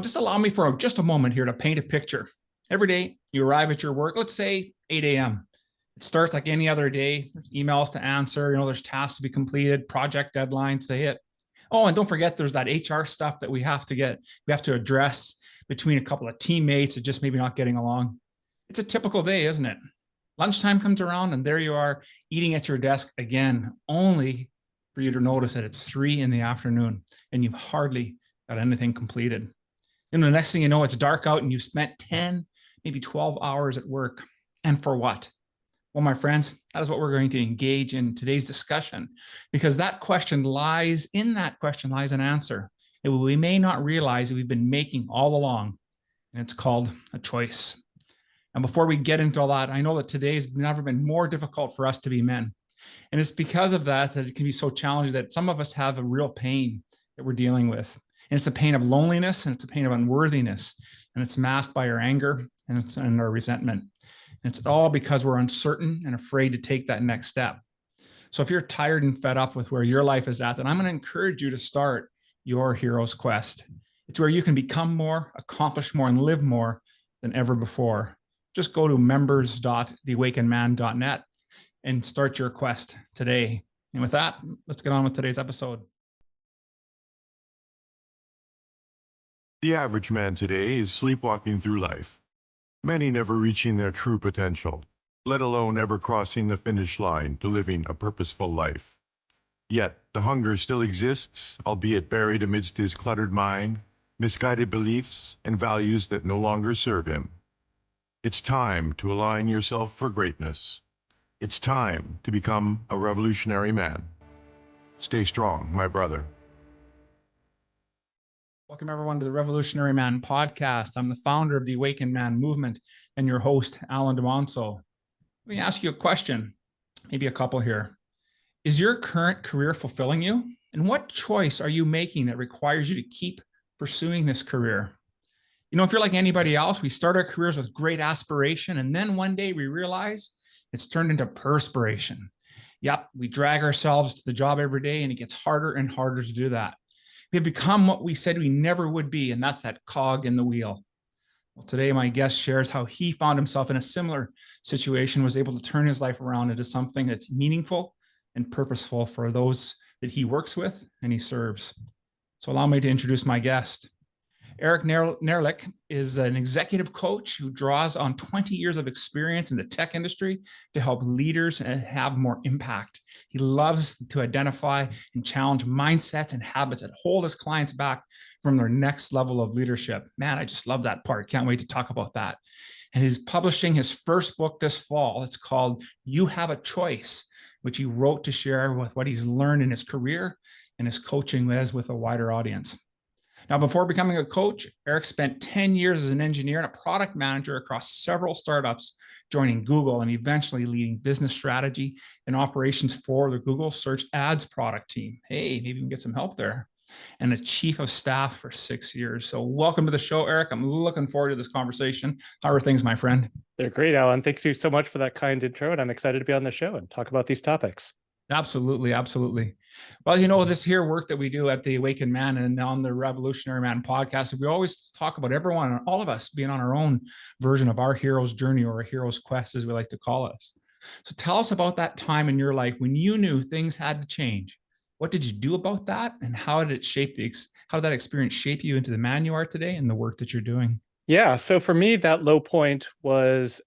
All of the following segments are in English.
Just allow me for just a moment here to paint a picture. Every day you arrive at your work, let's say 8 a.m. It starts like any other day. There's emails to answer, there's tasks to be completed, project deadlines to hit. Oh, and don't forget there's that HR stuff that we have to address between a couple of teammates that just maybe not getting along. It's a typical day, isn't it? Lunchtime comes around and there you are eating at your desk again, only for you to notice that it's 3 in the afternoon and you've hardly got anything completed. And the next thing you know, it's dark out and you've spent 10, maybe 12 hours at work. And for what? Well, my friends, that is what we're going to engage in today's discussion, because in that question lies an answer that we may not realize that we've been making all along. And it's called a choice. And before we get into all that, I know that today's never been more difficult for us to be men. And it's because of that it can be so challenging that some of us have a real pain that we're dealing with. And it's a pain of loneliness, and it's a pain of unworthiness, and it's masked by our anger and our resentment. And it's all because we're uncertain and afraid to take that next step. So if you're tired and fed up with where your life is at, then I'm going to encourage you to start your hero's quest. It's where you can become more, accomplish more, and live more than ever before. Just go to members.theawakenedman.net and start your quest today. And with that, let's get on with today's episode. The average man today is sleepwalking through life, many never reaching their true potential, let alone ever crossing the finish line to living a purposeful life. Yet the hunger still exists, albeit buried amidst his cluttered mind, misguided beliefs, and values that no longer serve him. It's time to align yourself for greatness. It's time to become a revolutionary man. Stay strong, my brother. Welcome, everyone, to the Revolutionary Man podcast. I'm the founder of the Awakened Man movement and your host, Alan DeMonso. Let me ask you a question, maybe a couple here. Is your current career fulfilling you? And what choice are you making that requires you to keep pursuing this career? If you're like anybody else, we start our careers with great aspiration, and then one day we realize it's turned into perspiration. Yep, we drag ourselves to the job every day, and it gets harder and harder to do that. We have become what we said we never would be, and that's that cog in the wheel. Well, today my guest shares how he found himself in a similar situation, was able to turn his life around into something that's meaningful and purposeful for those that he works with and he serves. So allow me to introduce my guest. Eric Nehrlich is an executive coach who draws on 20 years of experience in the tech industry to help leaders have more impact. He loves to identify and challenge mindsets and habits that hold his clients back from their next level of leadership. Man, I just love that part. Can't wait to talk about that. And he's publishing his first book this fall. It's called You Have a Choice, which he wrote to share with what he's learned in his career and his coaching with a wider audience. Now, before becoming a coach, Eric spent 10 years as an engineer and a product manager across several startups, joining Google and eventually leading business strategy and operations for the Google Search Ads product team. Hey, maybe we can get some help there. And a chief of staff for 6 years. So welcome to the show, Eric. I'm looking forward to this conversation. How are things, my friend? They're great, Alan. Thanks you so much for that kind intro. And I'm excited to be on the show and talk about these topics. Absolutely. Absolutely. Well, as you know, this here work that we do at the Awakened Man and on the Revolutionary Man podcast, we always talk about everyone, all of us being on our own version of our hero's journey, or a hero's quest, as we like to call us. So tell us about that time in your life when you knew things had to change. What did you do about that? And how did that experience shape you into the man you are today and the work that you're doing? Yeah. So for me, that low point was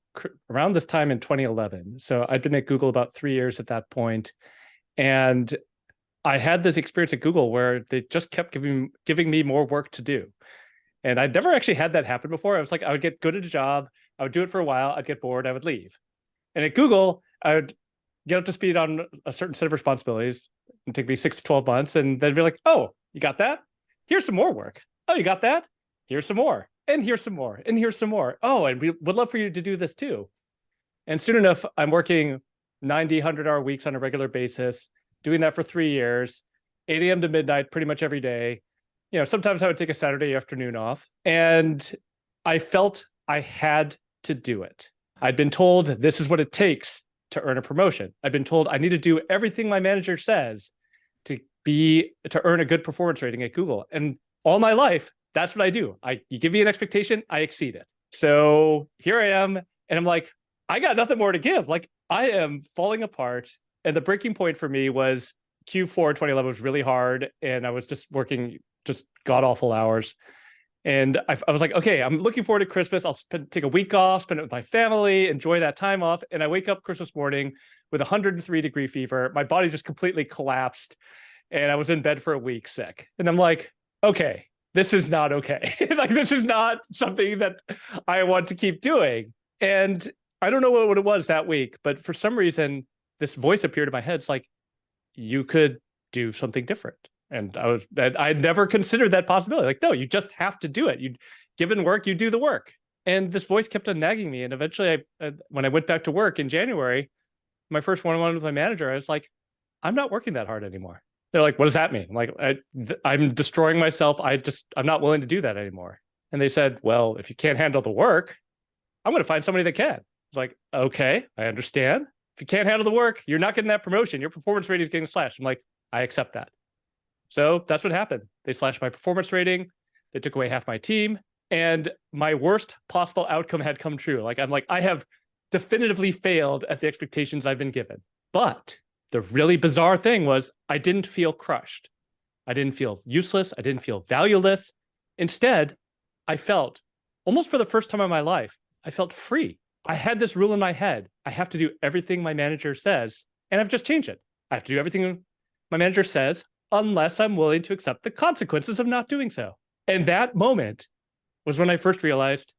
around this time in 2011. So I'd been at Google about 3 years at that point. And I had this experience at Google where they just kept giving me more work to do. And I'd never actually had that happen before. I was like, I would get good at a job. I would do it for a while. I'd get bored. I would leave. And at Google, I would get up to speed on a certain set of responsibilities. It'd take me 6 to 12 months. And then be like, oh, you got that? Here's some more work. Oh, you got that? Here's some more. And here's some more. And here's some more. Oh, and we would love for you to do this too. And soon enough, I'm working 90, 100-hour weeks on a regular basis, doing that for 3 years, 8 a.m. to midnight, pretty much every day. Sometimes I would take a Saturday afternoon off. And I felt I had to do it. I'd been told this is what it takes to earn a promotion. I've been told I need to do everything my manager says to earn a good performance rating at Google. And all my life, That's what I do. You give me an expectation, I exceed it. So here I am, and I'm like, I got nothing more to give. Like, I am falling apart. And the breaking point for me was Q4 2011 was really hard, and I was just working just god awful hours. And I was like, okay, I'm looking forward to Christmas. I'll take a week off, spend it with my family, enjoy that time off. And I wake up Christmas morning with 103-degree fever. My body just completely collapsed, and I was in bed for a week sick. And I'm like, okay, this is not okay. Like, this is not something that I want to keep doing. And I don't know what it was that week, but for some reason, this voice appeared in my head. It's like, you could do something different. And I'd never considered that possibility. Like, no, you just have to do it. You given work, you do the work. And this voice kept on nagging me. And eventually, when I went back to work in January, my first one-on-one with my manager, I was like, I'm not working that hard anymore. They're like, what does that mean? I'm like, I'm destroying myself. I'm not willing to do that anymore. And they said, well, if you can't handle the work, I'm going to find somebody that can. It's like, okay, I understand. If you can't handle the work, you're not getting that promotion. Your performance rating is getting slashed. I'm like, I accept that. So that's what happened. They slashed my performance rating. They took away half my team, and my worst possible outcome had come true. Like, I'm like, I have definitively failed at the expectations I've been given. But the really bizarre thing was, I didn't feel crushed. I didn't feel useless. I didn't feel valueless. Instead, I felt, almost for the first time in my life, I felt free. I had this rule in my head. I have to do everything my manager says, and I've just changed it. I have to do everything my manager says, unless I'm willing to accept the consequences of not doing so. And that moment was when I first realized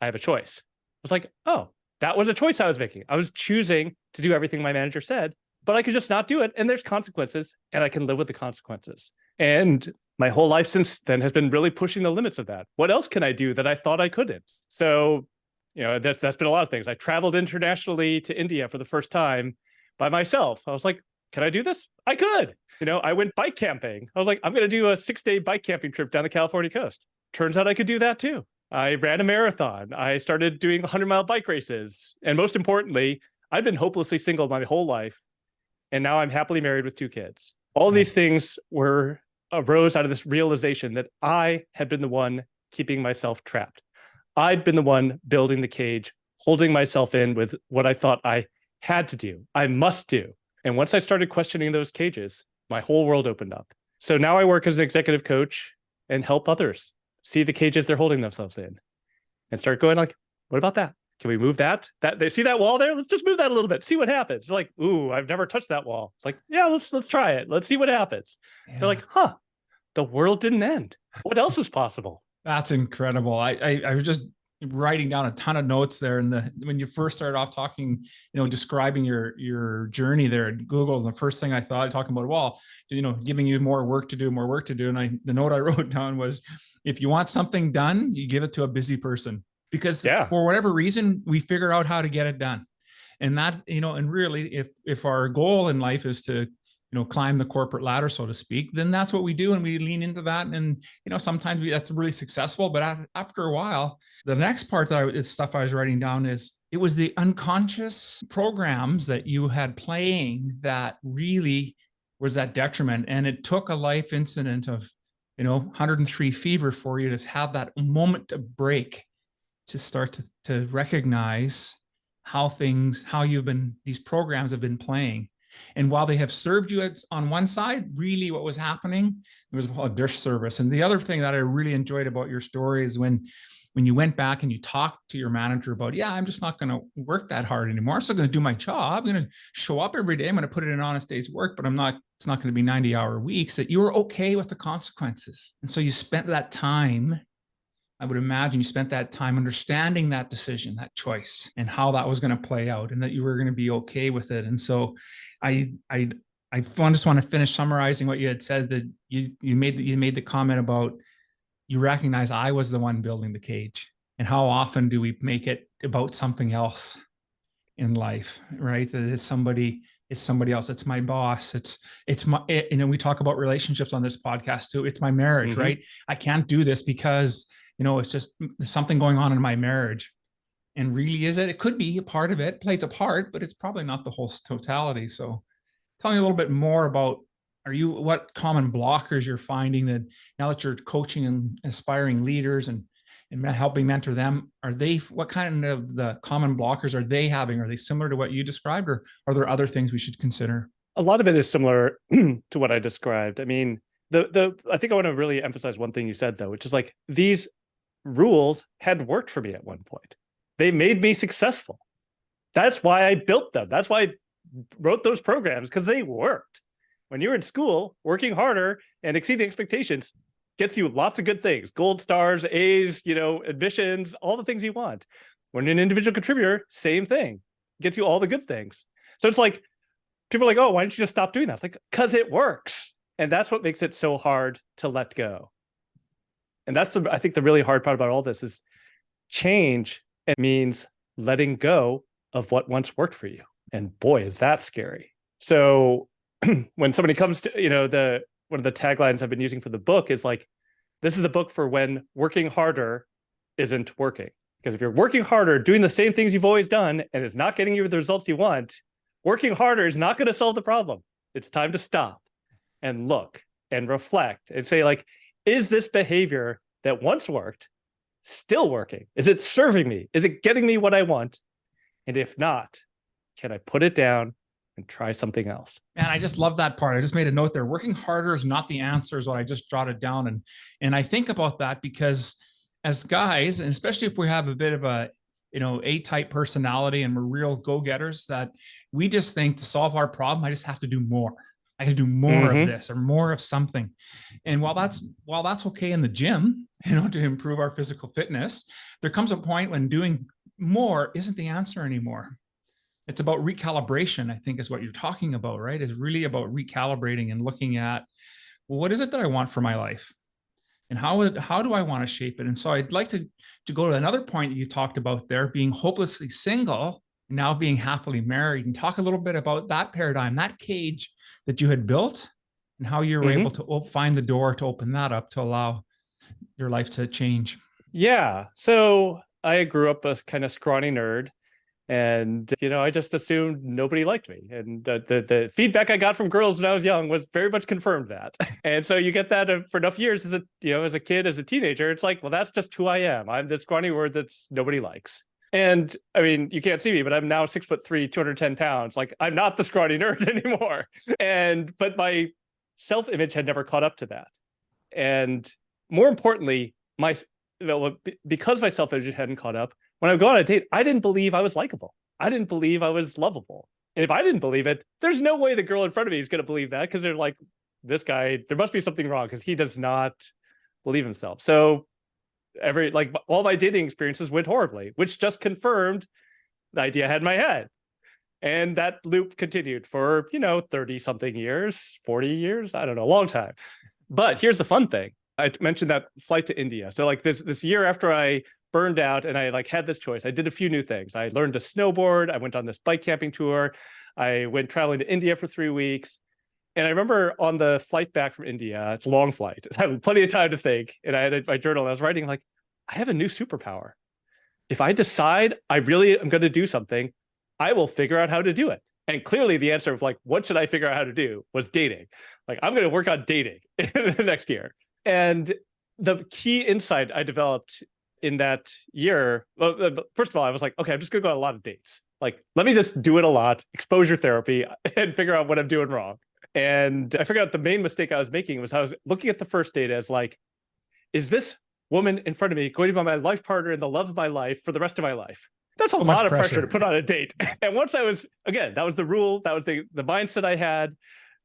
I have a choice. I was like, oh, that was a choice I was making. I was choosing to do everything my manager said, but I could just not do it. And there's consequences, and I can live with the consequences. And my whole life since then has been really pushing the limits of that. What else can I do that I thought I couldn't? So, that's been a lot of things. I traveled internationally to India for the first time by myself. I was like, can I do this? I could. I went bike camping. I was like, I'm going to do a 6-day bike camping trip down the California coast. Turns out I could do that too. I ran a marathon. I started doing 100-mile bike races. And most importantly, I've been hopelessly single my whole life. And now I'm happily married with 2 kids. All these things arose out of this realization that I had been the one keeping myself trapped. I'd been the one building the cage, holding myself in with what I thought I had to do, I must do. And once I started questioning those cages, my whole world opened up. So now I work as an executive coach and help others see the cages they're holding themselves in and start going like, what about that? Can we move that? They see that wall there? Let's just move that a little bit. See what happens. It's like, ooh, I've never touched that wall. It's like, yeah, let's try it. Let's see what happens. Yeah. They're like, the world didn't end. What else is possible? That's incredible. I was just writing down a ton of notes there. And when you first started off talking, describing your journey there at Google, the first thing I thought talking about, well, giving you more work to do. And the note I wrote down was, if you want something done, you give it to a busy person, because for whatever reason, we figure out how to get it done. And that, and really, if our goal in life is to, climb the corporate ladder, so to speak, then that's what we do. And we lean into that. And, sometimes that's really successful, but after a while, the next part stuff I was writing down is, it was the unconscious programs that you had playing that really was that detriment. And it took a life incident of, 103 fever for you to have that moment to break, to start to recognize these programs have been playing. And while they have served you on one side, really what was happening, it was a disservice. And the other thing that I really enjoyed about your story is when you went back and you talked to your manager about, I'm just not going to work that hard anymore. I'm still going to do my job. I'm going to show up every day. I'm going to put in an honest day's work, but it's not going to be 90-hour weeks. That you were okay with the consequences. And so you spent that time, I would imagine you spent that time understanding that decision, that choice, and how that was going to play out, and that you were going to be okay with it. And so I just want to finish summarizing what you had said, that you made the comment about, you recognize I was the one building the cage. And how often do we make it about something else in life, right? That it's somebody else. It's my boss. We talk about relationships on this podcast too. It's my marriage, right? I can't do this because, it's just there's something going on in my marriage. And really, is it? It could be a part of it, plays a part, but it's probably not the whole totality. So tell me a little bit more about what common blockers you're finding that now that you're coaching and aspiring leaders and helping mentor them, what kind of the common blockers are they having? Are they similar to what you described, or are there other things we should consider? A lot of it is similar to what I described. I mean, I think I want to really emphasize one thing you said, though, which is like these rules had worked for me at one point. They made me successful. That's why I built them. That's why I wrote those programs, because they worked. When you're in school, working harder and exceeding expectations gets you lots of good things: gold stars, A's, admissions, all the things you want. When you're an individual contributor, same thing, gets you all the good things. So it's like, people are like, oh, why don't you just stop doing that? It's like, because it works. And that's what makes it so hard to let go. And that's I think the really hard part about all this is change. It means letting go of what once worked for you. And boy, is that scary. So when somebody comes to, one of the taglines I've been using for the book is like, this is the book for when working harder isn't working. Because if you're working harder, doing the same things you've always done, and it's not getting you the results you want, working harder is not going to solve the problem. It's time to stop and look and reflect and say, like, is this behavior that once worked still working? Is it serving me? Is it getting me what I want? And if not, can I put it down and try something else? Man, I just love that part. I just made a note there. Working harder is not the answer, is what I just jotted down. And I think about that because as guys, and especially if we have a bit of a A-type personality and we're real go-getters, that we just think to solve our problem, I just have to do more. I got to do more of this or more of something. And while that's okay in the gym, to improve our physical fitness, there comes a point when doing more isn't the answer anymore. It's about recalibration, I think, is what you're talking about, right? It's really about recalibrating and looking at, well, what is it that I want for my life? And how do I want to shape it? And so I'd like to go to another point that you talked about there, being hopelessly single, and now being happily married, and talk a little bit about that paradigm, that cage that you had built, and how you were able to find the door to open that up to allow your life to change. Yeah. So I grew up a kind of scrawny nerd. And, I just assumed nobody liked me. And the feedback I got from girls when I was young was very much confirmed that. And so you get that for enough years as a kid, as a teenager, it's like, well, that's just who I am. I'm this scrawny word that's nobody likes. And I mean, you can't see me, but I'm now 6'3", 210 pounds. Like, I'm not the scrawny nerd anymore. But my self-image had never caught up to that. And more importantly, because my self-image hadn't caught up, when I would go on a date, I didn't believe I was likable. I didn't believe I was lovable. And if I didn't believe it, there's no way the girl in front of me is going to believe that, because they're like, this guy, there must be something wrong because he does not believe himself. So all my dating experiences went horribly, which just confirmed the idea I had in my head. And that loop continued for, 30 something years, 40 years, I don't know, a long time. But here's the fun thing. I mentioned that flight to India. So like this year after I burned out and I had this choice, I did a few new things. I learned to snowboard. I went on this bike camping tour. I went traveling to India for 3 weeks. And I remember on the flight back from India, it's a long flight, I had plenty of time to think. And I had my journal and I was writing like, I have a new superpower. If I decide I really am going to do something, I will figure out how to do it. And clearly the answer of like, what should I figure out how to do was dating. Like, I'm going to work on dating in the next year. And the key insight I developed in that year, well, first of all, I was like, okay, I'm just going to go on a lot of dates. Like, let me just do it a lot, exposure therapy, and figure out what I'm doing wrong. And I figured out the main mistake I was making was I was looking at the first date as like, is this woman in front of me going to be my life partner and the love of my life for the rest of my life? That's a lot of pressure to put on a date. And once I was, again, that was the rule. That was the mindset I had.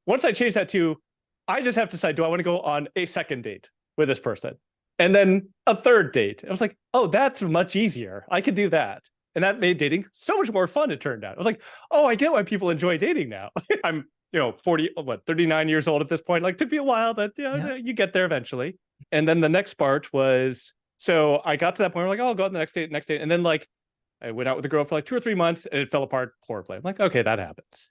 Once I changed that to, I just have to decide, do I want to go on a second date with this person? And then a third date. I was like, oh, that's much easier. I could do that. And that made dating so much more fun, it turned out. I was like, oh, I get why people enjoy dating now. I'm, 39 years old at this point. Like, took me a while, but you get there eventually. And then the next part was, so I got to that point where like, oh, I'll go on the next date. And then like, I went out with a girl for like 2 or 3 months and it fell apart horribly. I'm like, okay, that happens.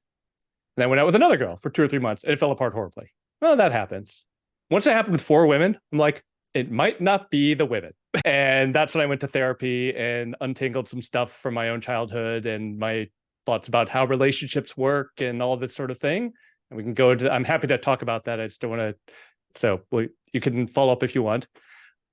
And I went out with another girl for 2 or 3 months and it fell apart horribly. Well, that happens. Once it happened with 4 women, I'm like, it might not be the women. And that's when I went to therapy and untangled some stuff from my own childhood and my thoughts about how relationships work and all this sort of thing. And we can go into, I'm happy to talk about that. I just don't want to, so you can follow up if you want.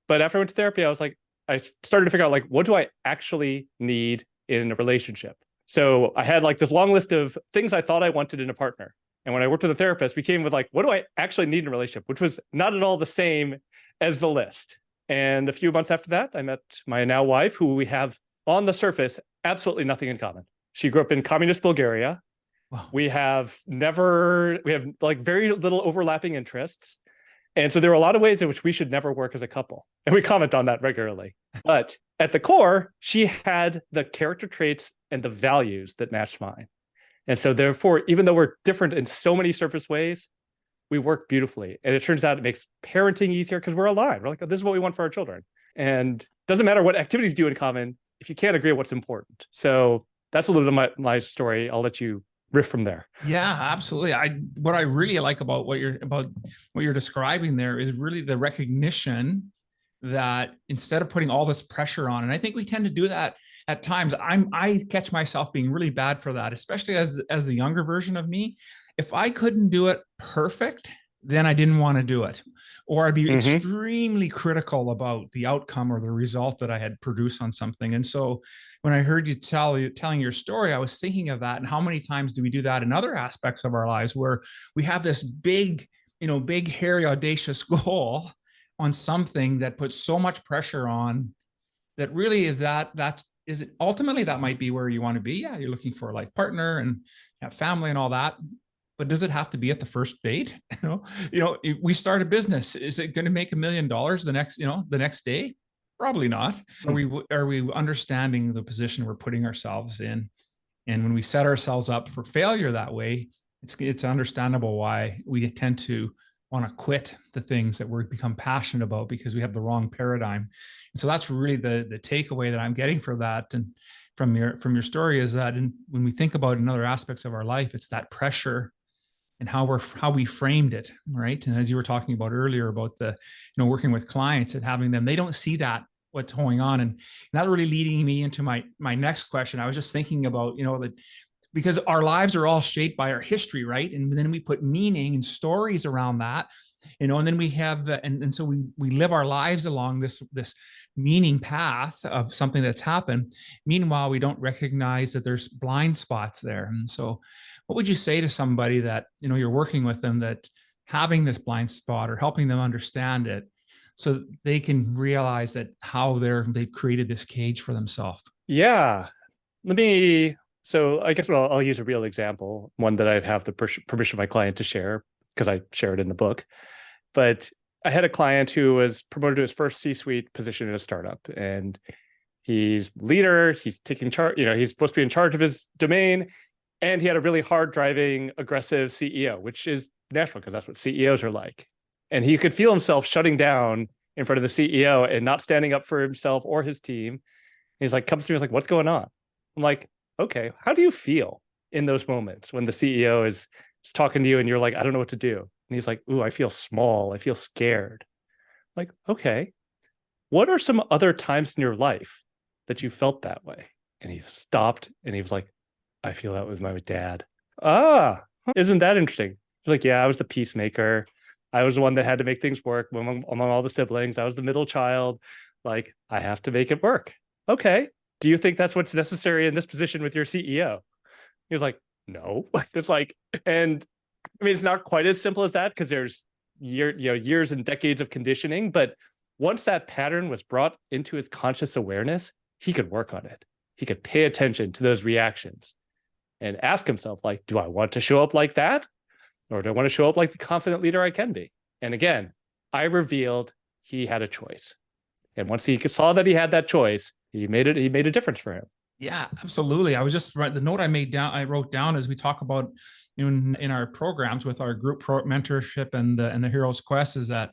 But after I went to therapy, I was like, I started to figure out like, what do I actually need in a relationship? So I had like this long list of things I thought I wanted in a partner. And when I worked with a therapist, we came with like, what do I actually need in a relationship? Which was not at all the same as the list. And a few months after that, I met my now wife, who we have on the surface absolutely nothing in common. She grew up in communist Bulgaria. Wow. We have like very little overlapping interests. And so there are a lot of ways in which we should never work as a couple. And we comment on that regularly. But at the core, she had the character traits and the values that matched mine. And so therefore, even though we're different in so many surface ways, we work beautifully. And it turns out it makes parenting easier because we're aligned. We're like, this is what we want for our children. And it doesn't matter what activities do in common if you can't agree on what's important. So that's a little bit of my story. I'll let you riff from there. Yeah, absolutely. What I really like about what you're describing there is really the recognition that instead of putting all this pressure on, and I think we tend to do that at times. I catch myself being really bad for that, especially as the younger version of me. If I couldn't do it perfect, then I didn't want to do it, or I'd be extremely critical about the outcome or the result that I had produced on something. And so when I heard you telling your story, I was thinking of that, and how many times do we do that in other aspects of our lives where we have this big, hairy, audacious goal on something that puts so much pressure on that really that is ultimately that might be where you want to be. Yeah, you're looking for a life partner and have family and all that. But does it have to be at the first date? We start a business. Is it going to make $1 million the next day? Probably not. Are we understanding the position we're putting ourselves in? And when we set ourselves up for failure that way, it's understandable why we tend to want to quit the things that we've become passionate about because we have the wrong paradigm. And so that's really the takeaway that I'm getting from that and from your story is that when we think about in other aspects of our life, it's that pressure and how we framed it, right? And as you were talking about earlier about the, working with clients and having them, they don't see that what's going on, and that really leading me into my next question. I was just thinking about, that because our lives are all shaped by our history, right? And then we put meaning and stories around that, and then we have, and so we live our lives along this meaning path of something that's happened. Meanwhile, we don't recognize that there's blind spots there, and so. What would you say to somebody that, you're working with them that having this blind spot or helping them understand it so they can realize that how they've created this cage for themselves? Yeah. So I guess I'll use a real example, one that I have the permission of my client to share because I share it in the book. But I had a client who was promoted to his first C-suite position in a startup, and he's leader, he's taking charge, he's supposed to be in charge of his domain. And he had a really hard driving, aggressive CEO, which is natural because that's what CEOs are like. And he could feel himself shutting down in front of the CEO and not standing up for himself or his team. And he's like, comes to me, he's like, what's going on? I'm like, okay, how do you feel in those moments when the CEO is talking to you and you're like, I don't know what to do? And he's like, ooh, I feel small. I feel scared. I'm like, okay, what are some other times in your life that you felt that way? And he stopped and he was like, I feel that with my dad. Isn't that interesting? He's like, yeah, I was the peacemaker. I was the one that had to make things work among all the siblings. I was the middle child. Like, I have to make it work. Okay. Do you think that's what's necessary in this position with your CEO? He was like, no. It's like, and I mean, it's not quite as simple as that because there's years and decades of conditioning. But once that pattern was brought into his conscious awareness, he could work on it. He could pay attention to those reactions and ask himself, like, do I want to show up like that? Or do I want to show up like the confident leader I can be? And again, I revealed he had a choice. And once he saw that he had that choice, he made a difference for him. Yeah, absolutely. I was just the note I wrote down as we talk about in our programs with our group mentorship and the Hero's Quest is that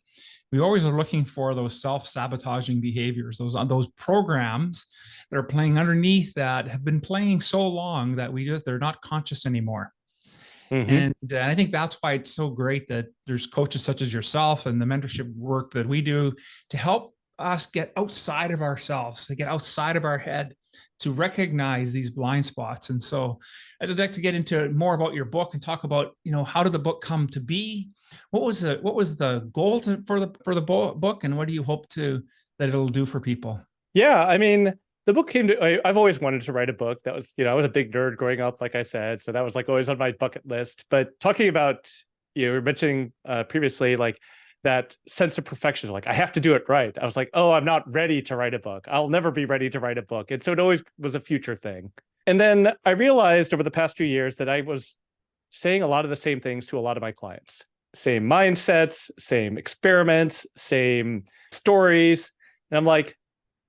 we always are looking for those self-sabotaging behaviors, those programs that are playing underneath that have been playing so long that they're not conscious anymore. And I think that's why it's so great that there's coaches such as yourself and the mentorship work that we do to help us get outside of ourselves, to get outside of our head to recognize these blind spots. And so I'd like to get into more about your book and talk about, how did the book come to be? What was the goal for the book, and what do you hope that it'll do for people? Yeah, I mean, the book came to, I've always wanted to write a book. That was, I was a big nerd growing up, like I said. So that was like always on my bucket list. But talking about, you were mentioning previously, like that sense of perfection, like I have to do it right. I was like, oh, I'm not ready to write a book. I'll never be ready to write a book. And so it always was a future thing. And then I realized over the past few years that I was saying a lot of the same things to a lot of my clients. Same mindsets, same experiments, same stories. And I'm like,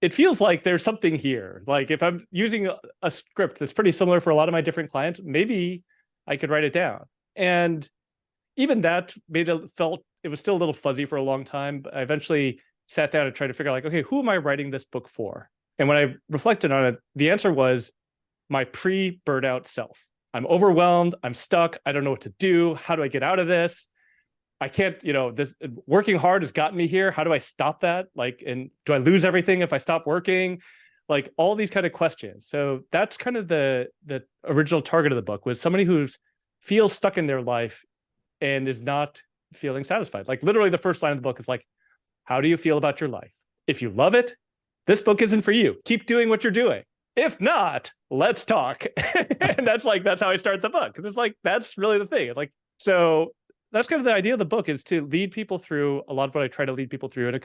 it feels like there's something here. Like if I'm using a script that's pretty similar for a lot of my different clients, maybe I could write it down. And even that it was still a little fuzzy for a long time. But I eventually sat down and tried to figure out, like, okay, who am I writing this book for? And when I reflected on it, the answer was my pre-burnout self. I'm overwhelmed. I'm stuck. I don't know what to do. How do I get out of this? I can't, this working hard has gotten me here. How do I stop that? Like, and do I lose everything if I stop working? Like all these kind of questions. So that's kind of the original target of the book, was somebody who feels stuck in their life and is not feeling satisfied. Like literally the first line of the book is like, how do you feel about your life? If you love it, this book isn't for you. Keep doing what you're doing. If not, let's talk. And that's how I start the book. Because it's like, that's really the thing. It's like, so that's kind of the idea of the book, is to lead people through a lot of what I try to lead people through in a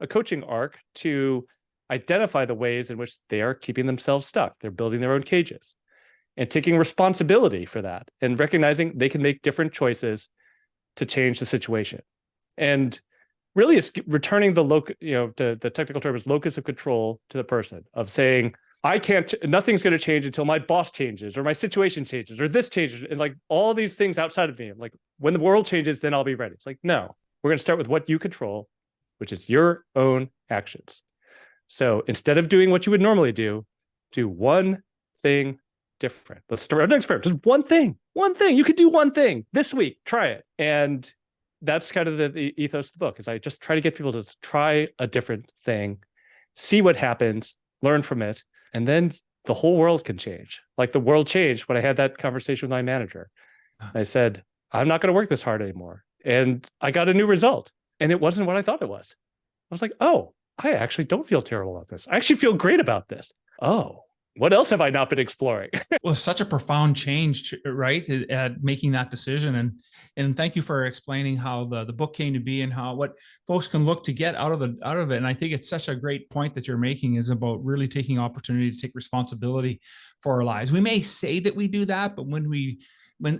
coaching arc, to identify the ways in which they are keeping themselves stuck. They're building their own cages, and taking responsibility for that, and recognizing they can make different choices to change the situation. And really it's returning the technical term is locus of control to the person, of saying, nothing's going to change until my boss changes, or my situation changes, or this changes, and like all these things outside of me. Like when the world changes, then I'll be ready. It's like, no, we're going to start with what you control, which is your own actions. So instead of doing what you would normally do one thing different. Let's start an experiment. Just one thing. You could do one thing this week. Try it. And that's kind of the ethos of the book, is I just try to get people to try a different thing, see what happens, learn from it. And then the whole world can change. Like the world changed when I had that conversation with my manager. I said, I'm not going to work this hard anymore. And I got a new result. And it wasn't what I thought it was. I was like, oh, I actually don't feel terrible about this. I actually feel great about this. Oh, what else have I not been exploring? Well, such a profound change, right? At making that decision. And thank you for explaining how the book came to be, and what folks can look to get out of it. And I think it's such a great point that you're making, is about really taking opportunity to take responsibility for our lives. We may say that we do that, but when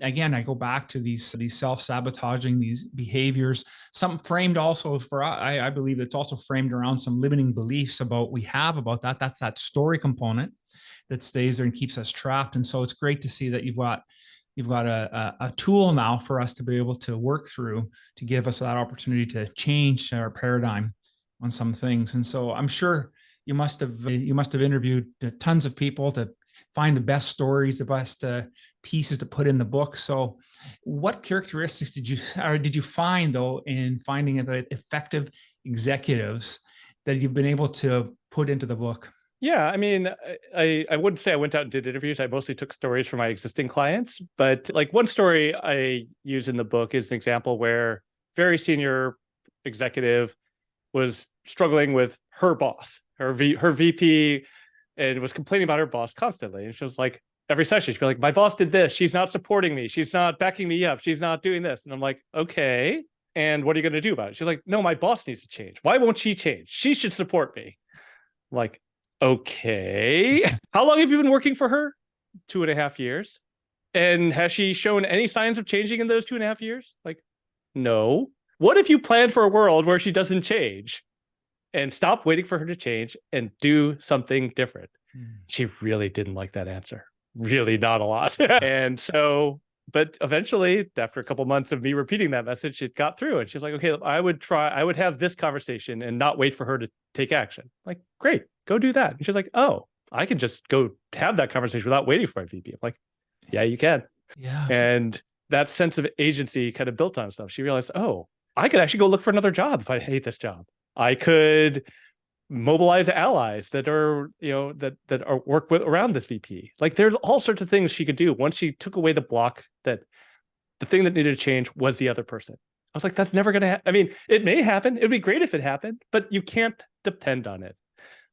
again, I go back to these self-sabotaging, these behaviors, some framed also I believe it's also framed around some limiting beliefs about that. That's that story component that stays there and keeps us trapped. And so it's great to see that you've got a tool now for us to be able to work through, to give us that opportunity to change our paradigm on some things. And so I'm sure you must have interviewed tons of people to find the best stories, the best pieces to put in the book. So what characteristics did you find, though, in finding effective executives that you've been able to put into the book? Yeah, I mean, I wouldn't say I went out and did interviews. I mostly took stories from my existing clients. But like one story I use in the book is an example where very senior executive was struggling with her boss, her VP, and was complaining about her boss constantly. And she was like, every session, she'd be like, my boss did this. She's not supporting me. She's not backing me up. She's not doing this. And I'm like, okay. And what are you going to do about it? She's like, no, my boss needs to change. Why won't she change? She should support me. I'm like, okay. How long have you been working for her? 2.5 years. And has she shown any signs of changing in those 2.5 years? Like, no. What if you plan for a world where she doesn't change, and stop waiting for her to change and do something different? She really didn't like that answer. Really not a lot. And so, but eventually, after a couple months of me repeating that message, it got through. And she's like, okay, I would have this conversation and not wait for her to take action. Like, great, go do that. And she's like, oh, I can just go have that conversation without waiting for my VP. I'm like, yeah, you can. Yeah. And that sense of agency kind of built on itself. She realized, oh, I could actually go look for another job if I hate this job. I could mobilize allies that are, that are work with around this VP. Like there's all sorts of things she could do once she took away the block that the thing that needed to change was the other person. I was like, that's never going to happen. I mean, it may happen. It'd be great if it happened, but you can't depend on it.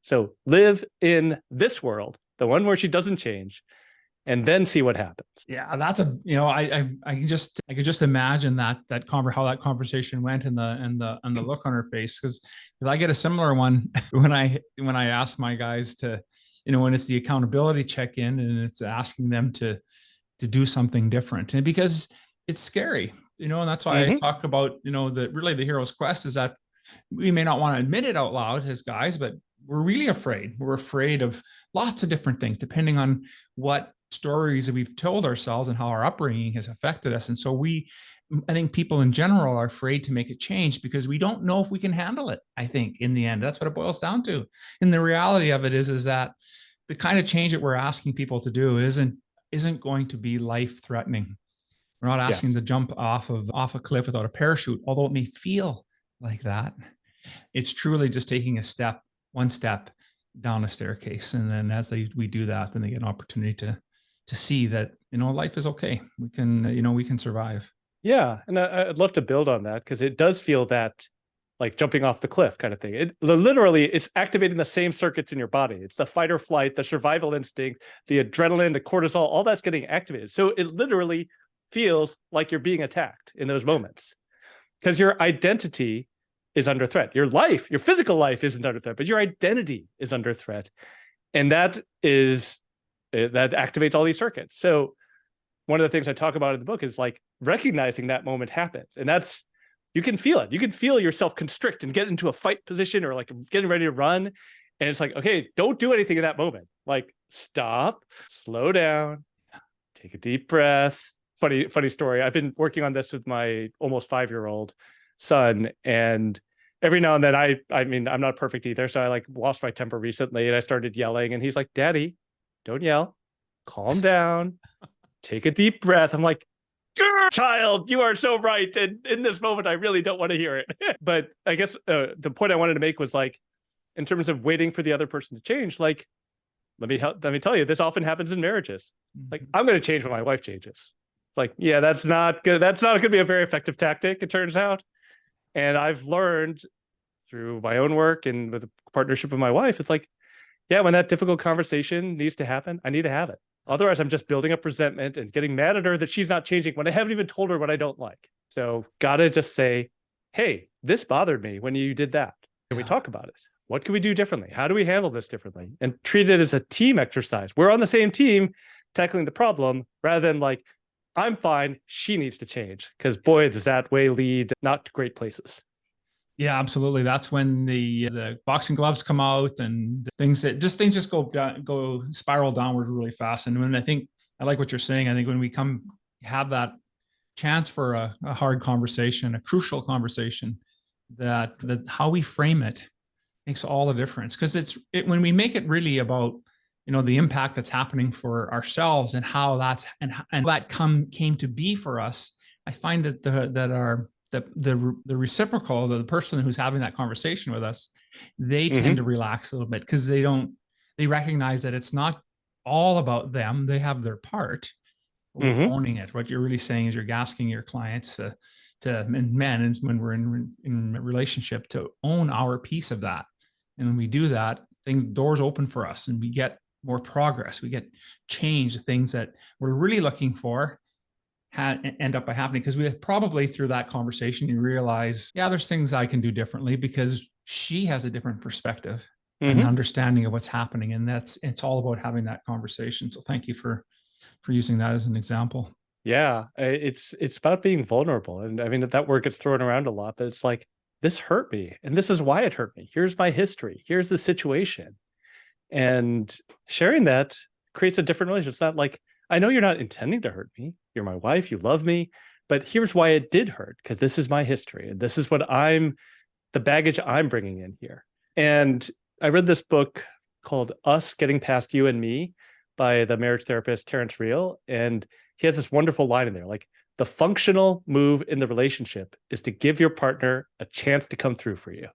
So live in this world, the one where she doesn't change, and then see what happens. Yeah, that's I can just imagine how that conversation went and the look on her face, because I get a similar one when I ask my guys to, when it's the accountability check-in and it's asking them to do something different, and because it's scary, and that's why I talk about, the hero's quest is that we may not want to admit it out loud as guys, but we're really afraid. We're afraid of lots of different things, depending on what stories that we've told ourselves and how our upbringing has affected us. And so I think people in general are afraid to make a change because we don't know if we can handle it. I think in the end, that's what it boils down to. And the reality of it is that the kind of change that we're asking people to do isn't going to be life-threatening. We're not asking to jump off a cliff without a parachute, although it may feel like that. It's truly just taking one step down a staircase. And then as we do that, then they get an opportunity to see that, life is okay. We can survive. Yeah. And I'd love to build on that, because it does feel that like jumping off the cliff kind of thing. It's activating the same circuits in your body. It's the fight or flight, the survival instinct, the adrenaline, the cortisol, all that's getting activated. So it literally feels like you're being attacked in those moments, because your identity is under threat. Your life, your physical life isn't under threat, but your identity is under threat. And that activates all these circuits. So one of the things I talk about in the book is like recognizing that moment happens. And you can feel it. You can feel yourself constrict and get into a fight position or like getting ready to run. And it's like, okay, don't do anything in that moment. Like stop, slow down, take a deep breath. Funny story. I've been working on this with my almost 5-year-old son, and every now and then I mean, I'm not perfect either. So I like lost my temper recently and I started yelling, and he's like, Daddy, don't yell, calm down, take a deep breath. I'm like, child, you are so right. And in this moment, I really don't want to hear it. But I guess the point I wanted to make was like, in terms of waiting for the other person to change, like, let me tell you, this often happens in marriages. Like, I'm going to change when my wife changes. Like, yeah, that's not good. That's not going to be a very effective tactic, it turns out. And I've learned through my own work and with the partnership with my wife, it's like, yeah, when that difficult conversation needs to happen, I need to have it. Otherwise, I'm just building up resentment and getting mad at her that she's not changing when I haven't even told her what I don't like. So gotta just say, hey, this bothered me when you did that. Can we talk about it? What can we do differently? How do we handle this differently? And treat it as a team exercise. We're on the same team tackling the problem, rather than like, I'm fine, she needs to change. Because boy, does that way lead not to great places. Yeah, absolutely. That's when the boxing gloves come out and things just go spiral downward really fast. And when I like what you're saying, I think when we have that chance for a hard conversation, a crucial conversation, that how we frame it makes all the difference. Because when we make it really about the impact that's happening for ourselves and how that came to be for us, I find that the reciprocal, the person who's having that conversation with us, they tend to relax a little bit, because they recognize that it's not all about them. They have their part. We're owning it. What you're really saying is you're asking your clients and men, and when we're in a relationship, to own our piece of that. And when we do that, doors open for us, and we get more progress. We get change. Things that we're really looking for end up by happening, because we probably through that conversation you realize, yeah, there's things I can do differently because she has a different perspective and understanding of what's happening. And it's all about having that conversation. So thank you for using that as an example. Yeah, it's about being vulnerable. And I mean, that word gets thrown around a lot, but it's like, this hurt me and this is why it hurt me. Here's my history. Here's the situation. And sharing that creates a different relationship. It's not like, I know you're not intending to hurt me. You're my wife. You love me. But here's why it did hurt, because this is my history. And this is the baggage I'm bringing in here. And I read this book called Us Getting Past You and Me by the marriage therapist, Terrence Real. And he has this wonderful line in there, like, the functional move in the relationship is to give your partner a chance to come through for you.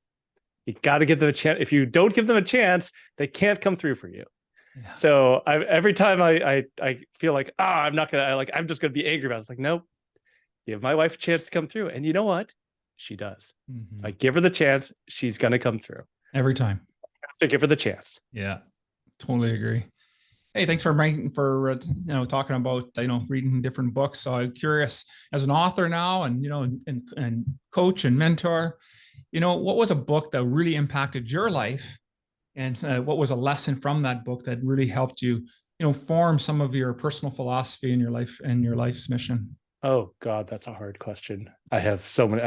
You got to give them a chance. If you don't give them a chance, they can't come through for you. Yeah. So every time I feel like, I'm not going to, I'm just going to be angry about it. It's like, nope, give my wife a chance to come through. And you know what? She does. Mm-hmm. I give her the chance. She's going to come through. Every time. I have to give her the chance. Yeah, totally agree. Hey, thanks for talking about reading different books. So I'm curious, as an author now, and and coach and mentor, what was a book that really impacted your life, and what was a lesson from that book that really helped you, form some of your personal philosophy in your life and your life's mission? Oh God, that's a hard question. I have so many.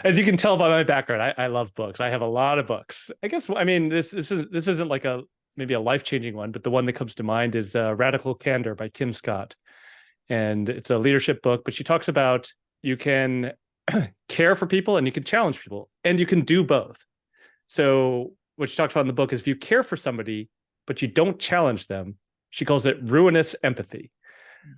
As you can tell by my background, I love books. I have a lot of books. I guess this isn't like maybe a life-changing one, but the one that comes to mind is Radical Candor by Kim Scott. And it's a leadership book, but she talks about you can care for people and you can challenge people, and you can do both. So what she talks about in the book is if you care for somebody, but you don't challenge them, she calls it ruinous empathy.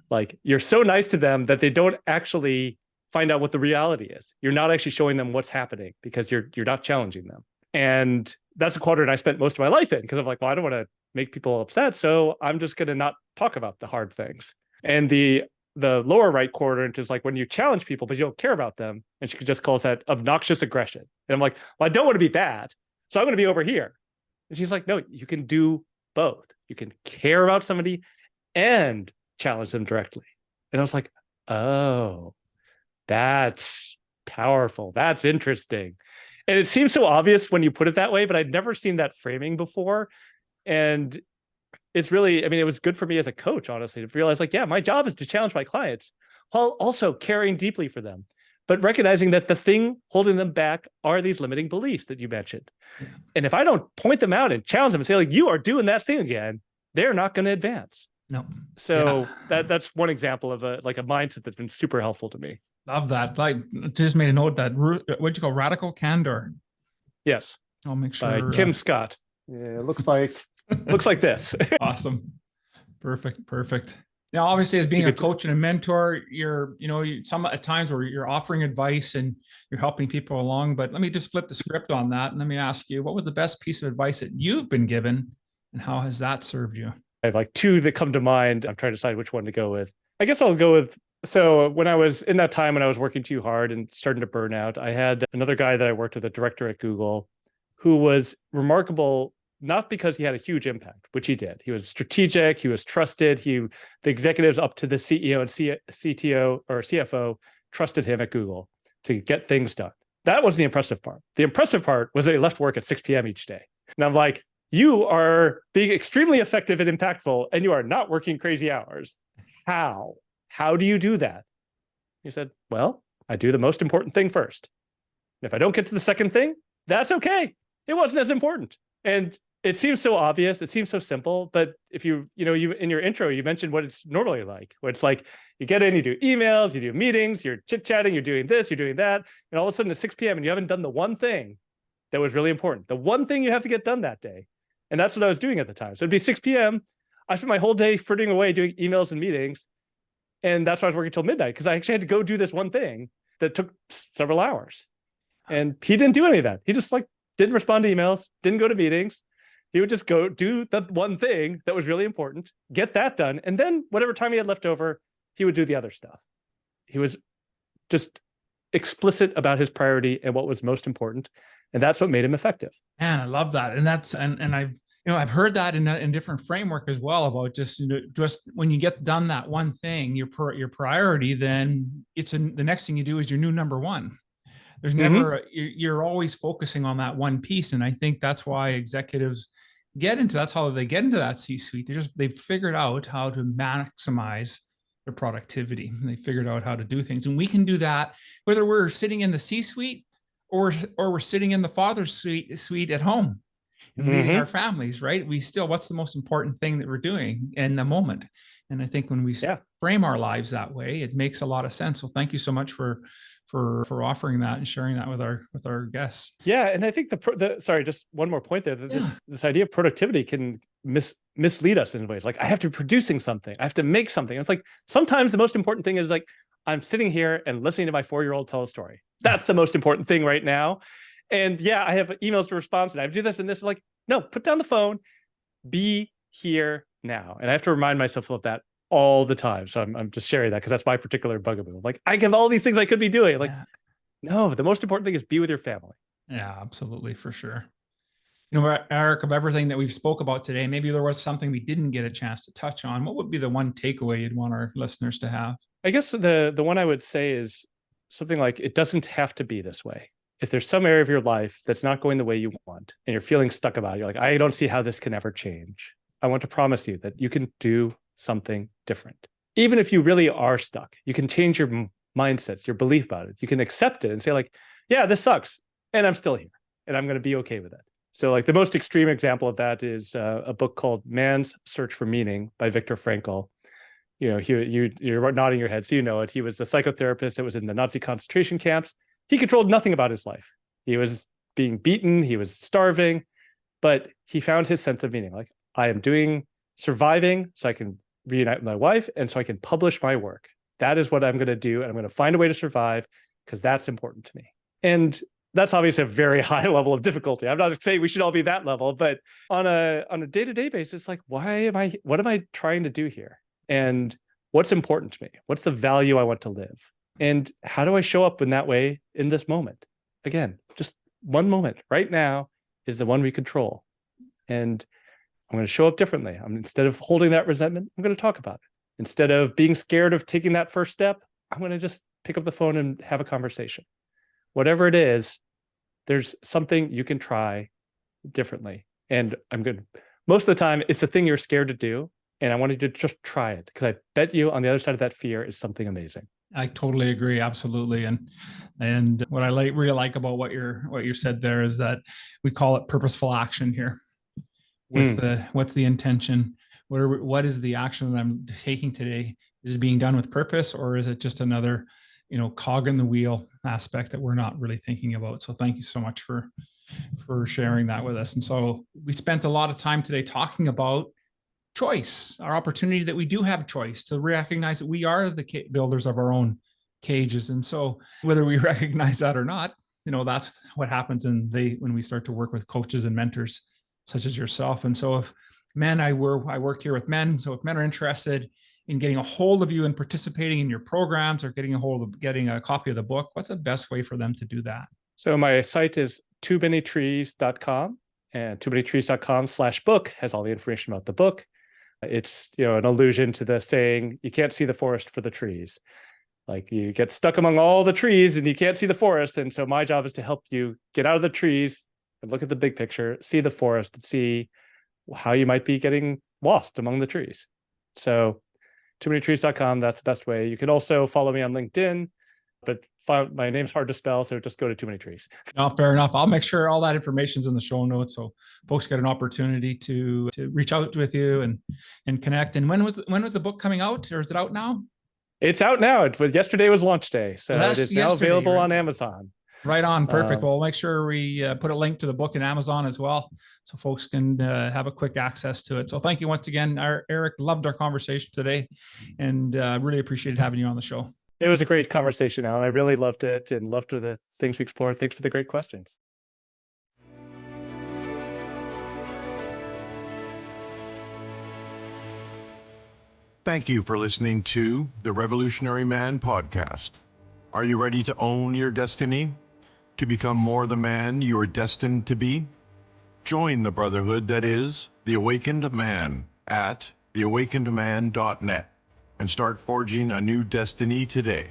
Like you're so nice to them that they don't actually find out what the reality is. You're not actually showing them what's happening because you're not challenging them. And that's a quadrant I spent most of my life in, because I'm like, well, I don't want to make people upset, so I'm just going to not talk about the hard things. And the lower right quadrant is like when you challenge people, but you don't care about them. And she just calls that obnoxious aggression. And I'm like, well, I don't want to be bad, so I'm going to be over here. And she's like, no, you can do both. You can care about somebody and challenge them directly. And I was like, oh, that's powerful. That's interesting. And it seems so obvious when you put it that way, but I'd never seen that framing before. And it's really, it was good for me as a coach, honestly, to realize like, yeah, my job is to challenge my clients while also caring deeply for them, but recognizing that the thing holding them back are these limiting beliefs that you mentioned. Yeah. And if I don't point them out and challenge them and say, like, you are doing that thing again, they're not going to advance. No. So that's one example of a mindset that's been super helpful to me. Love that. Like, just made a note that what'd you call Radical Candor? Yes. I'll make sure. By Kim Scott. Yeah, it looks like this. Awesome. Perfect. Now, obviously, as being a coach and a mentor, you're some at times where you're offering advice and you're helping people along. But let me just flip the script on that, and let me ask you, what was the best piece of advice that you've been given, and how has that served you? I have like two that come to mind. I'm trying to decide which one to go with. I guess I'll go with, so when I was in that time when I was working too hard and starting to burn out, I had another guy that I worked with, a director at Google, who was remarkable, not because he had a huge impact, which he did. He was strategic, he was trusted. The executives up to the CEO and CTO or CFO trusted him at Google to get things done. That was the impressive part. The impressive part was that he left work at 6 p.m. each day. And I'm like, you are being extremely effective and impactful, and you are not working crazy hours. How? How do you do that? He said, well, I do the most important thing first. And if I don't get to the second thing, that's okay. It wasn't as important. And it seems so obvious. It seems so simple. But if you in your intro, you mentioned what it's normally like, where it's like you get in, you do emails, you do meetings, you're chit-chatting, you're doing this, you're doing that. And all of a sudden at 6 p.m. and you haven't done the one thing that was really important, the one thing you have to get done that day. And that's what I was doing at the time. So it'd be 6 p.m. I spent my whole day frittering away doing emails and meetings. And that's why I was working till midnight, because I actually had to go do this one thing that took several hours. And he didn't do any of that. He just didn't respond to emails, didn't go to meetings. He would just go do the one thing that was really important, get that done. And then whatever time he had left over, he would do the other stuff. He was just explicit about his priority and what was most important. And that's what made him effective. Man, I love that. And that's, and I've heard that in different framework as well, about just when you get done that one thing, your priority, then the next thing you do is your new number one. There's never, you're always focusing on that one piece. And I think that's why executives that's how they get into that C-suite. They've figured out how to maximize their productivity. They figured out how to do things. And we can do that, whether we're sitting in the C-suite or we're sitting in the father's suite at home and leading our families, right? What's the most important thing that we're doing in the moment? And I think when we frame our lives that way, it makes a lot of sense. So thank you so much for offering that and sharing that with our guests. Yeah, and I think sorry, just one more point there. This idea of productivity can mislead us in ways. Like, I have to be producing something, I have to make something. It's like sometimes the most important thing is like, I'm sitting here and listening to my 4-year-old tell a story. That's the most important thing right now. And yeah, I have emails to respond to. I do this and this. Like, no, put down the phone, be here now. And I have to remind myself of that all the time. So I'm just sharing that because that's my particular bugaboo. Like, I have all these things I could be doing. Like, no, the most important thing is be with your family. Yeah, absolutely, for sure. You know, Eric, of everything that we've spoke about today, maybe there was something we didn't get a chance to touch on. What would be the one takeaway you'd want our listeners to have? I guess the one I would say is something like, it doesn't have to be this way. If there's some area of your life that's not going the way you want and you're feeling stuck about it, you're like, I don't see how this can ever change. I want to promise you that you can do something different. Even if you really are stuck, you can change your mindset, your belief about it. You can accept it and say like, yeah, this sucks. And I'm still here and I'm going to be okay with it. So like the most extreme example of that is a book called Man's Search for Meaning by Viktor Frankl. You know, you're nodding your head, so you know it. He was a psychotherapist that was in the Nazi concentration camps. He controlled nothing about his life. He was being beaten, he was starving, but he found his sense of meaning. Like, I am surviving so I can reunite with my wife and so I can publish my work. That is what I'm going to do. And I'm going to find a way to survive because that's important to me. And that's obviously a very high level of difficulty. I'm not saying we should all be that level, but on a day-to-day basis, like, what am I trying to do here? And what's important to me? What's the value I want to live? And how do I show up in that way in this moment? Again, just one moment right now is the one we control. And I'm going to show up differently. Instead of holding that resentment, I'm going to talk about it. Instead of being scared of taking that first step, I'm going to just pick up the phone and have a conversation. Whatever it is, there's something you can try differently. And most of the time, it's a thing you're scared to do. And I want you to just try it because I bet you on the other side of that fear is something amazing. I totally agree. Absolutely. And what I really like about what you said there is that we call it purposeful action here. What's the intention? What is the action that I'm taking today? Is it being done with purpose, or is it just another, cog in the wheel aspect that we're not really thinking about? So thank you so much for sharing that with us. And so we spent a lot of time today talking about choice, our opportunity that we do have choice to recognize that we are the builders of our own cages. And so whether we recognize that or not, that's what happens when we start to work with coaches and mentors such as yourself. And so if men, I work here with men. So if men are interested in getting a hold of you and participating in your programs or getting a copy of the book, what's the best way for them to do that? So my site is toomanytrees.com, and toomanytrees.com/book has all the information about the book. It's, an allusion to the saying, you can't see the forest for the trees. Like, you get stuck among all the trees and you can't see the forest. And so my job is to help you get out of the trees and look at the big picture, see the forest, and see how you might be getting lost among the trees. So toomanytrees.com, that's the best way. You can also follow me on LinkedIn, but my name's hard to spell, so just go to Too Many Trees. No, fair enough. I'll make sure all that information's in the show notes so folks get an opportunity to reach out with you and connect. And when was the book coming out, or is it out now? It's out now. Yesterday was launch day, so it is now available on Amazon. Right on. Perfect. Well, we'll make sure we put a link to the book in Amazon as well, so folks can have a quick access to it. So thank you once again, Eric. Loved our conversation today, and really appreciated having you on the show. It was a great conversation, Alan. I really loved it and loved the things we explored. Thanks for the great questions. Thank you for listening to the Revolutionary Man podcast. Are you ready to own your destiny? To become more the man you are destined to be? Join the brotherhood that is The Awakened Man at theawakenedman.net and start forging a new destiny today.